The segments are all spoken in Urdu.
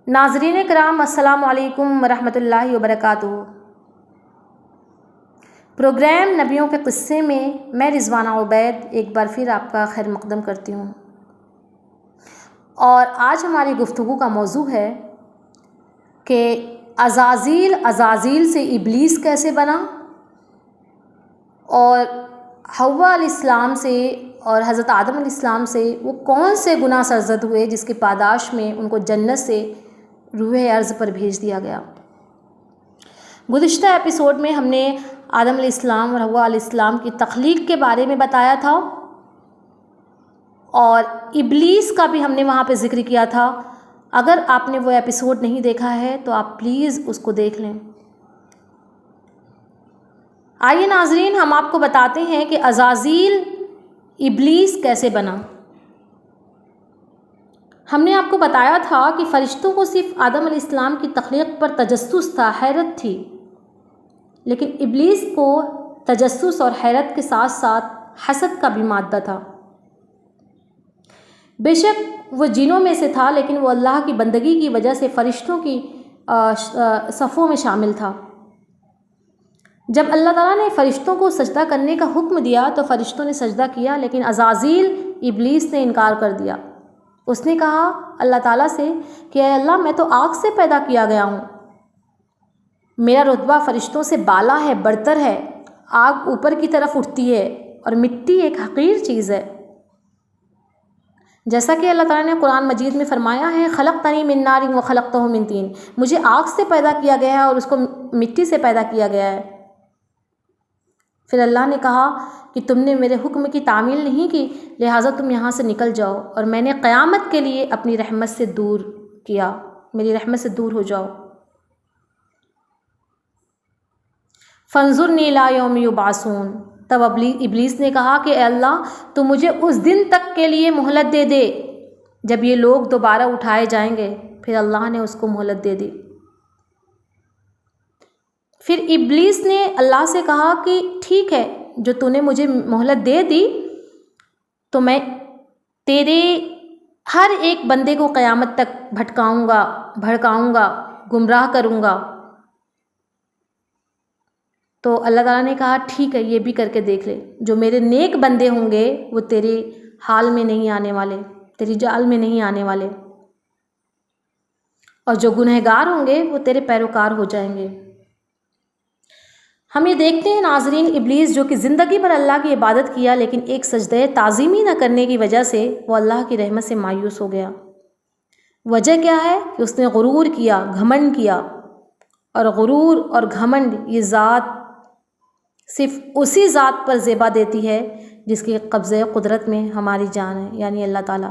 ناظرین کرام، السلام علیکم ورحمۃ اللہ وبرکاتہ۔ پروگرام نبیوں کے قصے میں میں رضوانہ عبید ایک بار پھر آپ کا خیر مقدم کرتی ہوں، اور آج ہماری گفتگو کا موضوع ہے کہ عزازیل سے ابلیس کیسے بنا، اور حوا علیہ السلام سے اور حضرت آدم علیہ السلام سے وہ کون سے گناہ سرزد ہوئے جس کی پاداش میں ان کو جنت سے روح ارض پر بھیج دیا گیا۔ گزشتہ ایپیسوڈ میں ہم نے آدم علیہ السلام اور حوا علیہ السلام کی تخلیق کے بارے میں بتایا تھا، اور ابلیس کا بھی ہم نے وہاں پہ ذکر کیا تھا۔ اگر آپ نے وہ ایپیسوڈ نہیں دیکھا ہے تو آپ پلیز اس کو دیکھ لیں۔ آئیے ناظرین، ہم آپ کو بتاتے ہیں کہ عزازیل ابلیس کیسے بنا۔ ہم نے آپ کو بتایا تھا کہ فرشتوں کو صرف آدم علیہ السلام کی تخلیق پر تجسس تھا، حیرت تھی، لیکن ابلیس کو تجسس اور حیرت کے ساتھ ساتھ حسد کا بھی مادہ تھا۔ بے شک وہ جنوں میں سے تھا، لیکن وہ اللہ کی بندگی کی وجہ سے فرشتوں کی صفوں میں شامل تھا۔ جب اللہ تعالیٰ نے فرشتوں کو سجدہ کرنے کا حکم دیا تو فرشتوں نے سجدہ کیا، لیکن عزازیل ابلیس نے انکار کر دیا۔ اس نے کہا اللہ تعالیٰ سے کہ اے اللہ، میں تو آگ سے پیدا کیا گیا ہوں، میرا رتبہ فرشتوں سے بالا ہے، برتر ہے، آگ اوپر کی طرف اٹھتی ہے اور مٹی ایک حقیر چیز ہے۔ جیسا کہ اللہ تعالیٰ نے قرآن مجید میں فرمایا ہے، خلقتنی من نار وخلقتہ من طین، مجھے آگ سے پیدا کیا گیا ہے اور اس کو مٹی سے پیدا کیا گیا ہے۔ پھر اللہ نے کہا کہ تم نے میرے حکم کی تعمیل نہیں کی، لہٰذا تم یہاں سے نکل جاؤ، اور میں نے قیامت کے لیے اپنی رحمت سے دور کیا، میری رحمت سے دور ہو جاؤ۔ فانظرنی الی یوم یبعثون، تب ابلیس نے کہا کہ اے اللہ، تو مجھے اس دن تک کے لیے مہلت دے دے جب یہ لوگ دوبارہ اٹھائے جائیں گے۔ پھر اللہ نے اس کو مہلت دے دی۔ پھر ابلیس نے اللہ سے کہا کہ ٹھیک ہے، جو تو نے مجھے مہلت دے دی تو میں تیرے ہر ایک بندے کو قیامت تک بھڑکاؤں گا، گمراہ کروں گا۔ تو اللہ تعالیٰ نے کہا ٹھیک ہے، یہ بھی کر کے دیکھ لے، جو میرے نیک بندے ہوں گے وہ تیرے حال میں نہیں آنے والے، تیری جال میں نہیں آنے والے، اور جو گنہگار ہوں گے وہ تیرے پیروکار ہو جائیں گے۔ ہم یہ دیکھتے ہیں ناظرین، ابلیس جو کہ زندگی بھر اللہ کی عبادت کیا، لیکن ایک سجدہ تعظیمی نہ کرنے کی وجہ سے وہ اللہ کی رحمت سے مایوس ہو گیا۔ وجہ کیا ہے کہ اس نے غرور کیا، گھمنڈ کیا، اور غرور اور گھمنڈ یہ ذات صرف اسی ذات پر زیبا دیتی ہے جس کے قبضہ قدرت میں ہماری جان ہے، یعنی اللہ تعالیٰ۔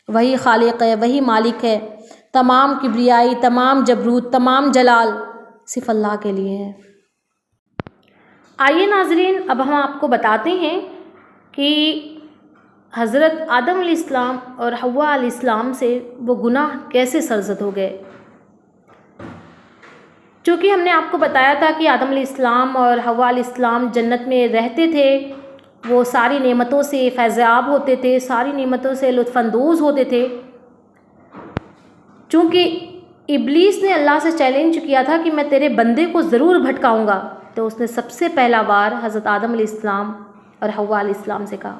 وہی خالق ہے، وہی مالک ہے، تمام کبریائی، تمام جبروت، تمام جلال صرف اللہ کے لیے ہے۔ آئیے ناظرین، اب ہم آپ کو بتاتے ہیں کہ حضرت آدم علیہ السلام اور حوا علیہ السلام سے وہ گناہ کیسے سرزد ہو گئے۔ چونکہ ہم نے آپ کو بتایا تھا کہ آدم علیہ السلام اور حوا علیہ السلام جنت میں رہتے تھے، وہ ساری نعمتوں سے فیضیاب ہوتے تھے، ساری نعمتوں سے لطف اندوز ہوتے تھے۔ چونکہ ابلیس نے اللہ سے چیلنج کیا تھا کہ میں تیرے بندے کو ضرور بھٹکاؤں گا، تو اس نے سب سے پہلا بار حضرت آدم علیہ السلام اور حوا علیہ السلام سے کہا۔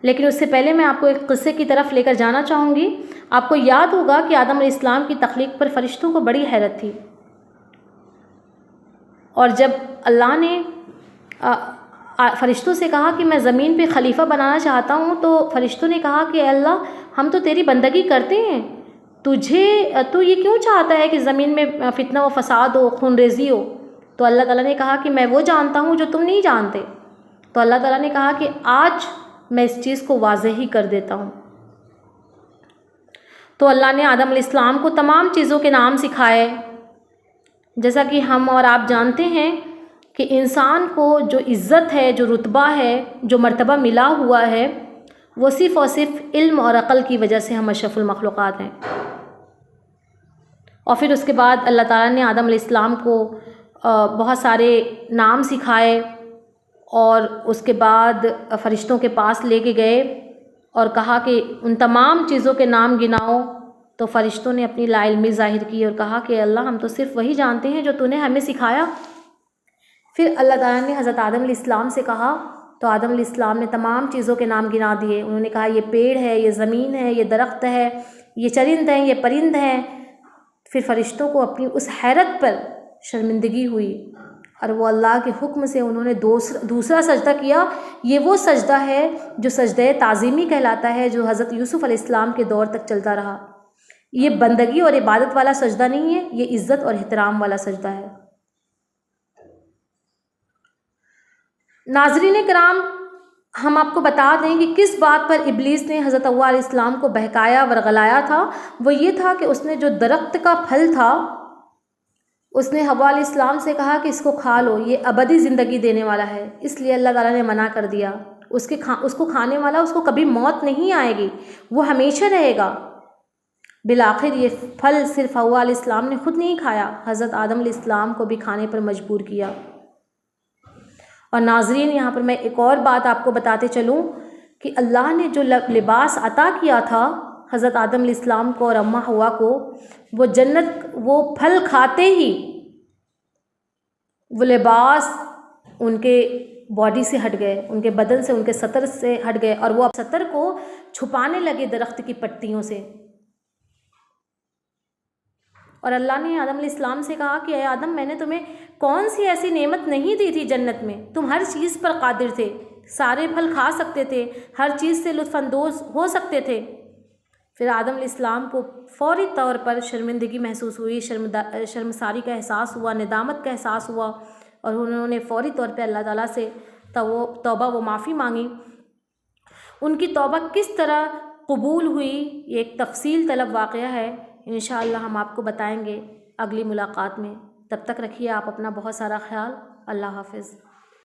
لیکن اس سے پہلے میں آپ کو ایک قصے کی طرف لے کر جانا چاہوں گی۔ آپ کو یاد ہوگا کہ آدم علیہ السلام کی تخلیق پر فرشتوں کو بڑی حیرت تھی، اور جب اللہ نے فرشتوں سے کہا کہ میں زمین پہ خلیفہ بنانا چاہتا ہوں، تو فرشتوں نے کہا کہ اے اللہ، ہم تو تیری بندگی کرتے ہیں، تو یہ کیوں چاہتا ہے کہ زمین میں فتنہ و فساد ہو، خون ریزی ہو؟ تو اللہ تعالیٰ نے کہا کہ میں وہ جانتا ہوں جو تم نہیں جانتے۔ تو اللہ تعالیٰ نے کہا کہ آج میں اس چیز کو واضح ہی کر دیتا ہوں۔ تو اللہ نے آدم علیہ السلام کو تمام چیزوں کے نام سکھائے۔ جیسا کہ ہم اور آپ جانتے ہیں کہ انسان کو جو عزت ہے، جو رتبہ ہے، جو مرتبہ ملا ہوا ہے، وہ صرف اور صرف علم اور عقل کی وجہ سے ہم اشرف المخلوقات ہیں۔ اور پھر اس کے بعد اللہ تعالیٰ نے آدم علیہ السلام کو بہت سارے نام سکھائے، اور اس کے بعد فرشتوں کے پاس لے کے گئے اور کہا کہ ان تمام چیزوں کے نام گناؤ تو فرشتوں نے اپنی لا علمی ظاہر کی اور کہا کہ اللہ ہم تو صرف وہی جانتے ہیں جو تو نے ہمیں سکھایا۔ پھر اللہ تعالیٰ نے حضرت آدم علیہ السلام سے کہا تو آدم علیہ السلام نے تمام چیزوں کے نام گنا دیے۔ انہوں نے کہا یہ پیڑ ہے، یہ زمین ہے، یہ درخت ہے، یہ چرند ہیں، یہ پرند ہیں۔ پھر فرشتوں کو اپنی اس حیرت پر شرمندگی ہوئی اور وہ اللہ کے حکم سے انہوں نے دوسرا سجدہ کیا۔ یہ وہ سجدہ ہے جو سجدہ تعظیمی کہلاتا ہے، جو حضرت یوسف علیہ السلام کے دور تک چلتا رہا۔ یہ بندگی اور عبادت والا سجدہ نہیں ہے، یہ عزت اور احترام والا سجدہ ہے۔ ناظرین کرام، ہم آپ کو بتا دیں کہ کس بات پر ابلیس نے حضرت حوا علیہ السلام کو بہکایا ورغلایا تھا۔ وہ یہ تھا کہ اس نے جو درخت کا پھل تھا، اس نے حوا علیہ السلام سے کہا کہ اس کو کھا لو، یہ ابدی زندگی دینے والا ہے۔ اس لیے اللہ تعالیٰ نے منع کر دیا۔ اس کو کھانے والا، اس کو کبھی موت نہیں آئے گی، وہ ہمیشہ رہے گا۔ بالآخر یہ پھل صرف حوا علیہ السلام نے خود نہیں کھایا، حضرت آدم علیہ السلام کو بھی کھانے پر مجبور کیا۔ اور ناظرین، یہاں پر میں ایک اور بات آپ کو بتاتے چلوں کہ اللہ نے جو لباس عطا کیا تھا حضرت آدم علیہ السلام کو اور اماں حوا کو، وہ جنت، وہ پھل کھاتے ہی وہ لباس ان کے باڈی سے ہٹ گئے، ان کے بدن سے، ان کے سطر سے ہٹ گئے، اور وہ اب سطر کو چھپانے لگے درخت کی پتیوں سے۔ اور اللہ نے آدم علیہ السلام سے کہا کہ اے آدم، میں نے تمہیں کون سی ایسی نعمت نہیں دی تھی جنت میں؟ تم ہر چیز پر قادر تھے، سارے پھل کھا سکتے تھے، ہر چیز سے لطف اندوز ہو سکتے تھے۔ پھر آدم علیہ السلام کو فوری طور پر شرمندگی محسوس ہوئی، شرمساری کا احساس ہوا، ندامت کا احساس ہوا، اور انہوں نے فوری طور پہ اللہ تعالیٰ سے توبہ و معافی مانگی۔ ان کی توبہ کس طرح قبول ہوئی، یہ ایک تفصیل طلب واقعہ ہے، انشاءاللہ ہم آپ کو بتائیں گے اگلی ملاقات میں۔ تب تک رکھیے آپ اپنا بہت سارا خیال۔ اللہ حافظ۔